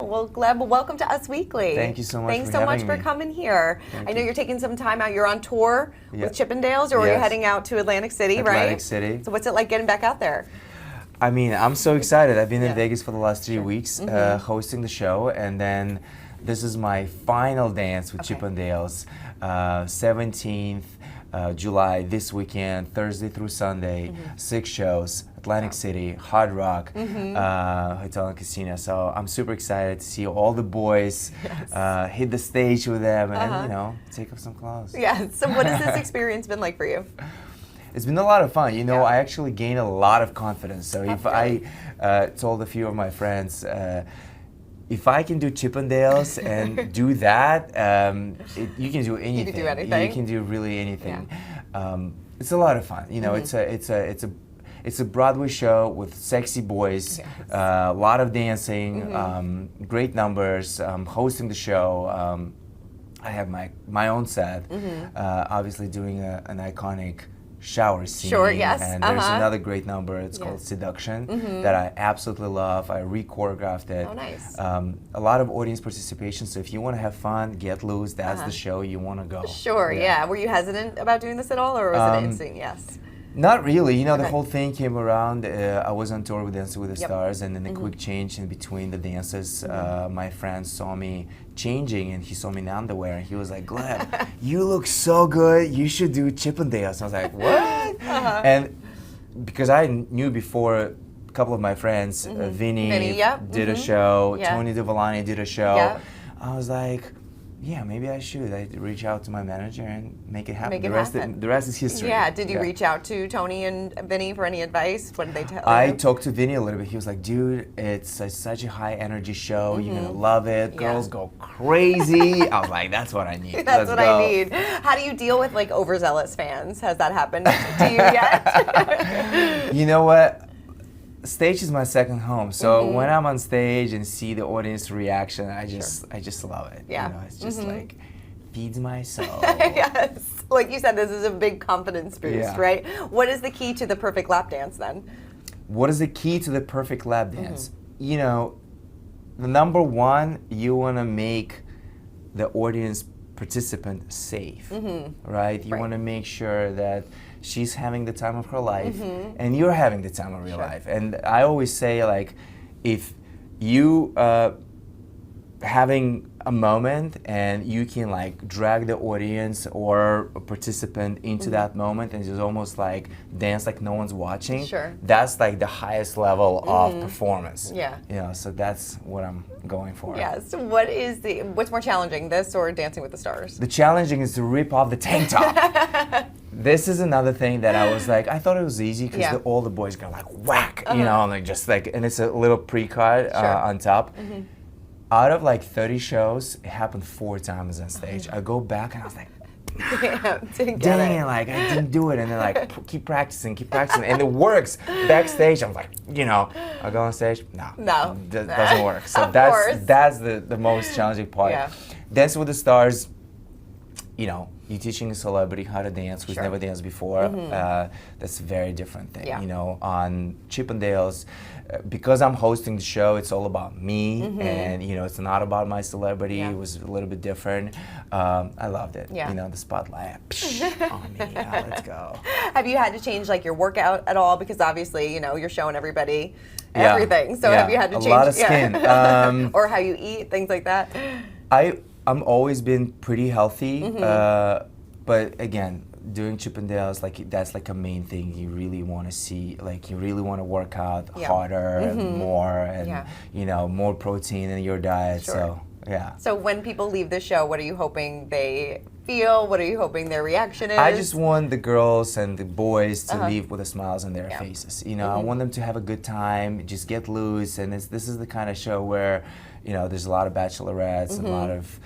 Well, Gleb, welcome to Us Weekly. Thank you so much Thanks for so having much me. for coming here. I know you're taking some time out. You're on tour with Chippendales, or you're Yes. heading out to Atlantic City, right? Atlantic City. So what's it like getting back out there? I mean, I'm so excited. I've been Yeah. in Vegas for the last 3 weeks hosting the show, and then this is my final dance with Chippendales, 17th July, this weekend, Thursday through Sunday, 6 shows, Atlantic City, Hard Rock, Hotel and Casino. So I'm super excited to see all the boys hit the stage with them and, you know, take off some clothes. Yeah, so what has this experience been like for you? It's been a lot of fun. You know, I actually gained a lot of confidence. So if I told a few of my friends, if I can do Chippendales and do that, you can do anything. You can do anything. You can do really anything. It's a lot of fun. You know, it's a Broadway show with sexy boys, a lot of dancing, great numbers. Hosting the show. I have my own set. Obviously, doing an iconic shower scene. Sure, yes. And there's another great number. It's called Seduction that I absolutely love. I re-choreographed it. Oh, nice. A lot of audience participation. So if you want to have fun, get loose. That's the show you want to go. Sure, yeah. Were you hesitant about doing this at all, or was it an instant yes? Not really. You know, the whole thing came around. I was on tour with Dancing with the Stars, and then a quick change in between the dances. My friend saw me changing, and he saw me in underwear, and he was like, "Gleb, you look so good. You should do Chippendales." I was like, "What?" And because I knew before, a couple of my friends, Vinny did a show, Tony DeVolani did a show. I was like, yeah, maybe I should. I reach out to my manager and make it happen. The rest is history. Yeah. Did you reach out to Tony and Vinny for any advice? What did they tell you? I talked to Vinny a little bit. He was like, dude, it's such a high energy show. You're going to love it. Girls go crazy. I was like, that's what I need. That's what I need. How do you deal with like overzealous fans? Has that happened to you yet? You know what? Stage is my second home, so when I'm on stage and see the audience reaction, I just love it. Yeah. You know, it's just like feeds my soul. Yes, like you said, this is a big confidence boost, right? What is the key to the perfect lap dance then? What is the key to the perfect lap dance? You know, the number one, you want to make the audience participant safe, right? You want to make sure that she's having the time of her life and you're having the time of your life. And I always say, like, if you having a moment and you can like drag the audience or a participant into that moment and just almost like dance like no one's watching, that's like the highest level of performance. You know, so that's what I'm going for. Yeah, so what's more challenging, this or Dancing with the Stars? The challenging is to rip off the tank top. This is another thing that I was like, I thought it was easy because all the boys got like whack, you know, and like just like, and it's a little pre-cut on top. Out of like 30 shows, it happened 4 times on stage. I go back and I was like, dang it, like I didn't do it. And they're like, keep practicing, and it works. Backstage, I'm like, you know, I go on stage, no, doesn't work. So that's the most challenging part. Dancing with the Stars, you know, you're teaching a celebrity how to dance who's never danced before. That's a very different thing. You know, on Chippendales, because I'm hosting the show, it's all about me, and you know, it's not about my celebrity. It was a little bit different. I loved it. You know, the spotlight on me. Let's go. Have you had to change like your workout at all? Because obviously, you know, you're showing everybody everything. So have you had to change a lot of skin, or how you eat, things like that? I'm always been pretty healthy, but again, doing Chippendales, like that's like a main thing. You really want to see, like you really want to work out harder and more, and you know, more protein in your diet. So yeah. So when people leave the show, what are you hoping they feel? What are you hoping their reaction is? I just want the girls and the boys to leave with the smiles on their faces. You know, I want them to have a good time, just get loose, and this is the kind of show where, you know, there's a lot of bachelorettes and a lot of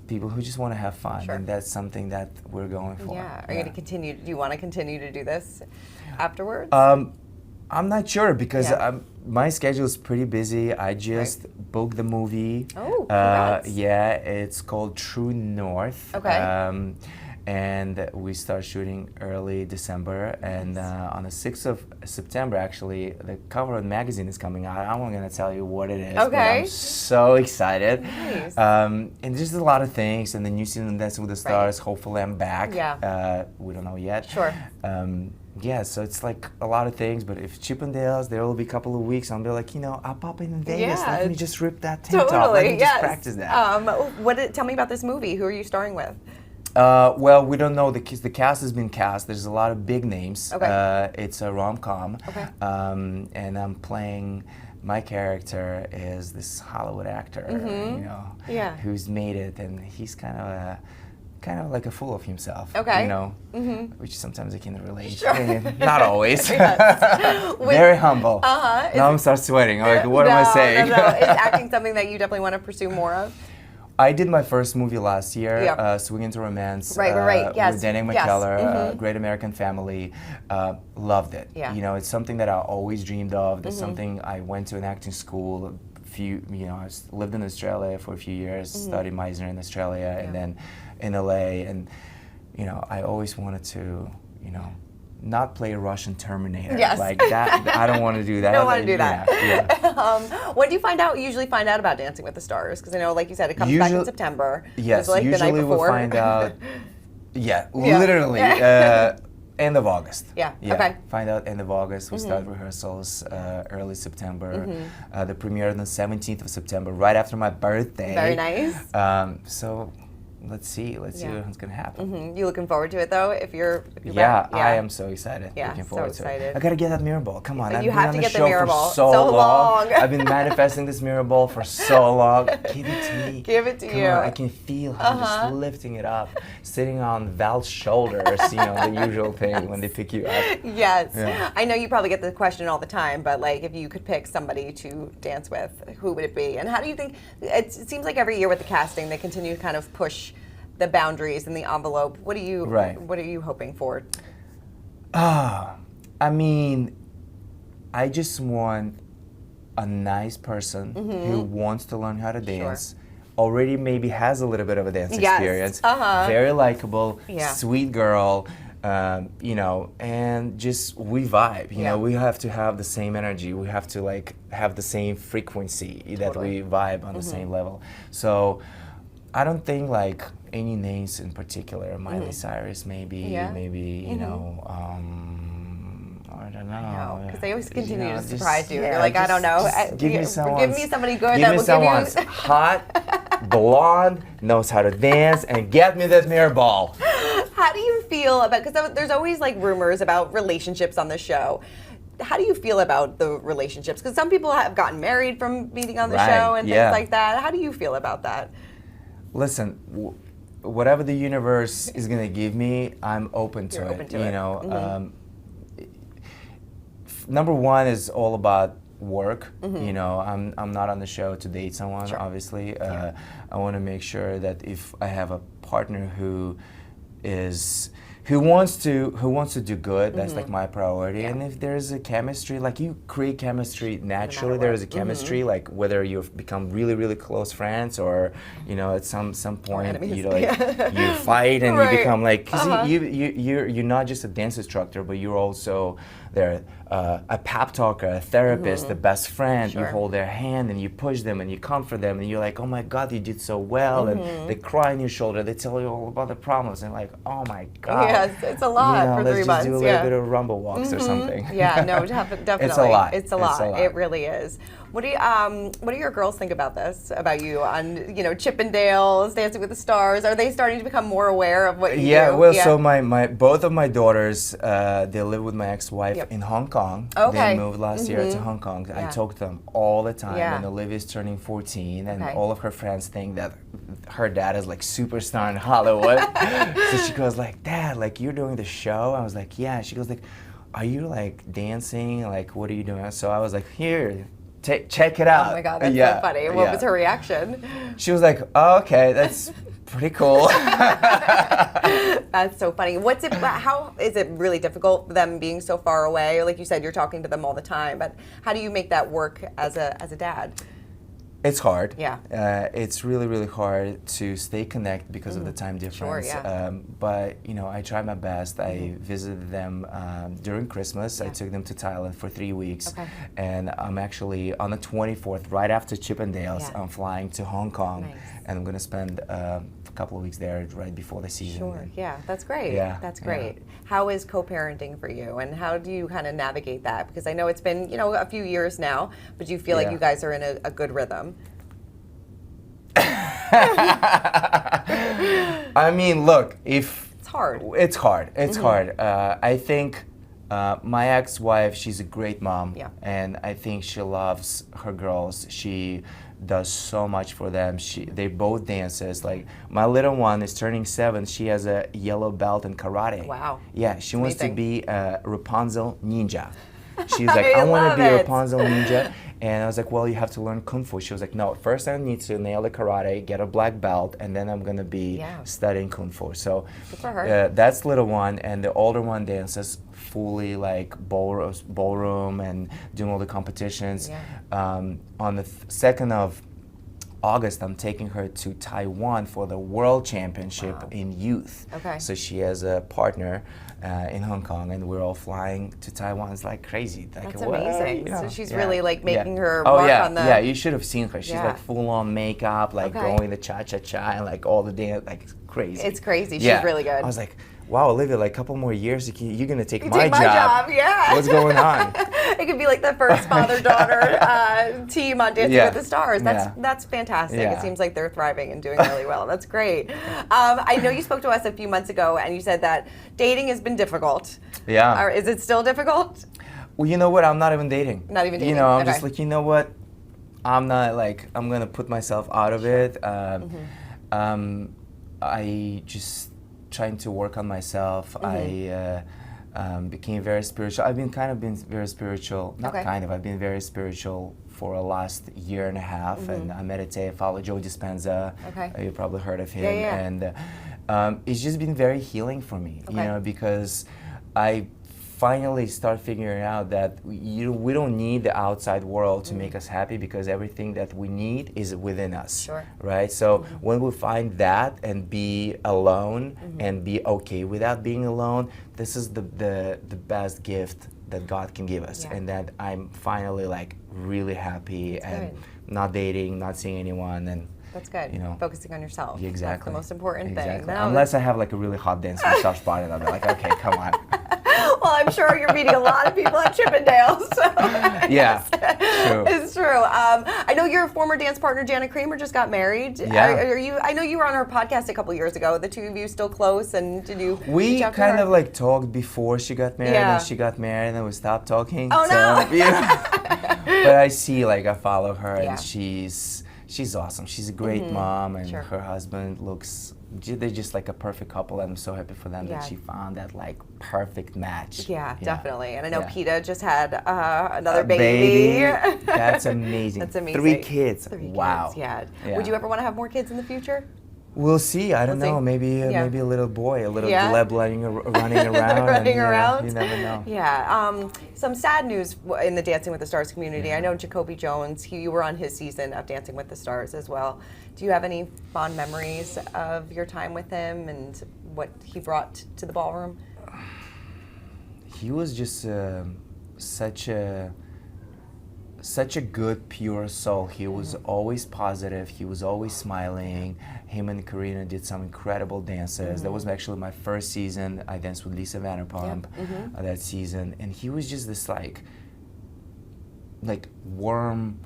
people who just want to have fun, and that's something that we're going for. Yeah. Are you going to continue? Do you want to continue to do this afterwards? I'm not sure because my schedule is pretty busy. I just booked the movie. Oh, congrats. Yeah, it's called True North. Okay. and we start shooting early December. And on the 6th of September, actually, the cover of the magazine is coming out. I'm not going to tell you what it is, but I'm so excited. Nice. And there's a lot of things. And the new season of Dancing with the Stars, hopefully I'm back. Yeah. We don't know yet. Sure. Yeah, so it's like a lot of things, but if Chippendales, there will be a couple of weeks, I'll be like, I'll pop in Vegas. Yeah. Let me just rip that tank top. Let me just practice that. Tell me about this movie. Who are you starring with? Well, we don't know. The cast has been cast. There's a lot of big names. Okay. It's a rom-com. Okay. And I'm playing, my character is this Hollywood actor, who's made it, and he's kind of like a fool of himself. Okay. Which sometimes I can relate. Sure. Not always. Very humble. Now I'm start sweating. I'm like, what am I saying? No. Is acting something that you definitely want to pursue more of? I did my first movie last year, Swing Into Romance. Right. Yes. With Danny McKellar, Great American Family. Loved it. Yeah. It's something that I always dreamed of. It's something I went to an acting school. I lived in Australia for a few years, studied Meisner in Australia, and then in LA. And, I always wanted to, not play a Russian Terminator. Yes. Like that. I don't want to do that. Don't want to do that. Yeah. When do you usually find out about Dancing with the Stars? Because I know, like you said, it comes back in September. Yes, like usually the night before. we'll find out. Literally. End of August. Yeah. Okay. Find out end of August. We start rehearsals early September. The premiere on the 17th of September, right after my birthday. Very nice. So let's see what's going to happen. You looking forward to it though? If you're back? Yeah, I am so excited. Yeah, looking forward so to excited. it. I got to get that mirror ball. Come on, I've you been have on to the get the show mirror for ball. so long. I've been manifesting this mirror ball for so long. Give it to me. Give it to Come you. on, I can feel how just lifting it up, sitting on Val's shoulders. The usual thing when they pick you up. Yes. Yeah. I know you probably get the question all the time, but like if you could pick somebody to dance with, who would it be? And how do you think? It seems like every year with the casting, they continue to kind of push the boundaries and the envelope. What are you hoping for? I mean, I just want a nice person who wants to learn how to dance. Sure. Already maybe has a little bit of a dance Yes. experience. Uh-huh. Very likable, Yeah. sweet girl. And just we vibe. We have to have the same energy. We have to have the same frequency that we vibe on the same level. So I don't think any names in particular. Miley Cyrus, maybe, I don't know. Because they always continue to surprise you. Yeah, You're like, I don't know. Give me somebody good Give that me will someone's give you. hot, blonde, knows how to dance, and get me that mirror ball. How do you feel about? Because there's always rumors about relationships on the show. How do you feel about the relationships? Because some people have gotten married from being on the show and things like that. How do you feel about that? Listen, whatever the universe is gonna give me, I'm open to it. Number one is all about work. I'm not on the show to date someone. Sure. Obviously, I want to make sure that if I have a partner who wants to do good, that's my priority. And if there's a chemistry, you create chemistry naturally. There is a chemistry, whether you've become really, really close friends or at some point you fight and you become because you're not just a dance instructor, but you're also a pep talker, a therapist, a best friend. Sure. You hold their hand and you push them and you comfort them and you're like, oh my God, you did so well. And they cry on your shoulder. They tell you all about the problems and oh my God. Yes, it's a lot for 3 months. Let's just do a little bit of rumble walks or something. Yeah, no, definitely. It's a lot. It's a lot. It really is. What do your girls think about this? About you on Chippendales, Dancing with the Stars? Are they starting to become more aware of what you do? Well, so my both of my daughters, they live with my ex-wife in Hong Kong. Okay. They moved last year to Hong Kong. I talk to them all the time. And Olivia's turning 14, and all of her friends think that her dad is superstar in Hollywood. So she goes Dad, you're doing the show? I was like, yeah. She goes are you dancing? What are you doing? So I was like, here. Check it out. Oh my God, that's so funny. What was her reaction? She was like, oh, okay, that's pretty cool. That's so funny. How is it really difficult, them being so far away? Like you said, you're talking to them all the time, but how do you make that work as a dad? It's hard. Yeah. It's really, really hard to stay connected because of the time difference. Sure, yeah. But I try my best. I visited them during Christmas. I took them to Thailand for 3 weeks, and I'm actually on the 24th, right after Chippendales. I'm flying to Hong Kong, and I'm gonna spend a couple of weeks there right before the season. Sure. Yeah, that's great. Yeah, That's great. How is co-parenting for you, and how do you kind of navigate that? Because I know it's been a few years now, but do you feel like you guys are in a good rhythm? I mean, look, if It's hard. It's hard. It's hard. I think my ex-wife, she's a great mom, and I think she loves her girls. She does so much for them. They both dances. Like my little one is turning 7. She has a yellow belt in karate. Wow. Yeah, she wants to amazing. be a Rapunzel ninja. She's like, I want to be a Rapunzel ninja. And I was like, well, you have to learn Kung Fu. She was like, no, first I need to nail the karate, get a black belt, and then I'm going to be studying Kung Fu. So good for her. that's little one. And the older one dances fully like ballroom and doing all the competitions. On the 2nd of August, I'm taking her to Taiwan for the World Championship in youth. Okay. So she has a partner in Hong Kong, and we're all flying to Taiwan. It's like crazy. Like, That's amazing. So she's really like making her oh, mark yeah. on the. Yeah, you should have seen her. She's like full on makeup, like going the cha-cha-cha, and like all the dance, like it's crazy. It's crazy. She's really good. I was like, wow, Olivia, like a couple more years, you're gonna take my Take my job, yeah. What's going on? It could be like the first father-daughter team on Dancing with the Stars. That's fantastic. It seems like they're thriving and doing really well. That's great. I know you spoke to us a few months ago, and you said that dating has been difficult. Yeah. Or is it still difficult? Well, you know what? I'm not even dating. Not even dating. I'm just like, you know what? I'm not like, I'm gonna put myself out of it. I just trying to work on myself. I became very spiritual. I've been very spiritual. I've been very spiritual for the last year and a half, and I meditate. I follow Joe Dispenza. You probably heard of him. And it's just been very healing for me. Because I finally start figuring out that we don't need the outside world to make us happy, because everything that we need is within us, right? So when we find that and be alone and be okay without being alone, this is the best gift that God can give us, and that I'm finally like really happy and not dating, not seeing anyone, and that's good. Focusing on yourself. Exactly. That's the most important thing. No, unless I have like a really hot dance massage spot, and I'll be like, okay, come on. Well, I'm sure you're meeting a lot of people at Chippendale. So yeah, true. It's true. I know your former dance partner, Jana Kramer, just got married. Yeah. I know you were on her podcast a couple years ago. The two of you still close, and did you? We kind of like talked before she got married, and she got married, and then we stopped talking. Oh no! But I see, like, I follow her, and she's awesome. She's a great mom, and her husband they're just like a perfect couple, and I'm so happy for them that she found that like perfect match. Yeah, definitely. And I know PETA just had another baby. That's amazing. That's amazing. 3 kids. Wow. Kids, Would you ever want to have more kids in the future? We'll see. I don't know. Maybe a little boy, a little Gleb running around. Running around. You never know. Yeah. Some sad news in the Dancing with the Stars community. I know Jacobe Jones. You were on his season of Dancing with the Stars as well. Do you have any fond memories of your time with him and what he brought to the ballroom? He was just such a good, pure soul. He was always positive. He was always smiling. Him and Karina did some incredible dances. That was actually my first season. I danced with Lisa Vanderpump that season, and he was just this like warm,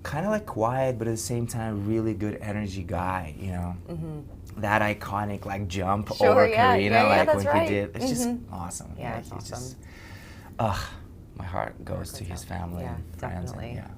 kind of like quiet, but at the same time really good energy guy. That iconic like jump over Karina, when he did. It's just awesome. Yeah, it's awesome. My heart goes to his family and friends. Definitely. And,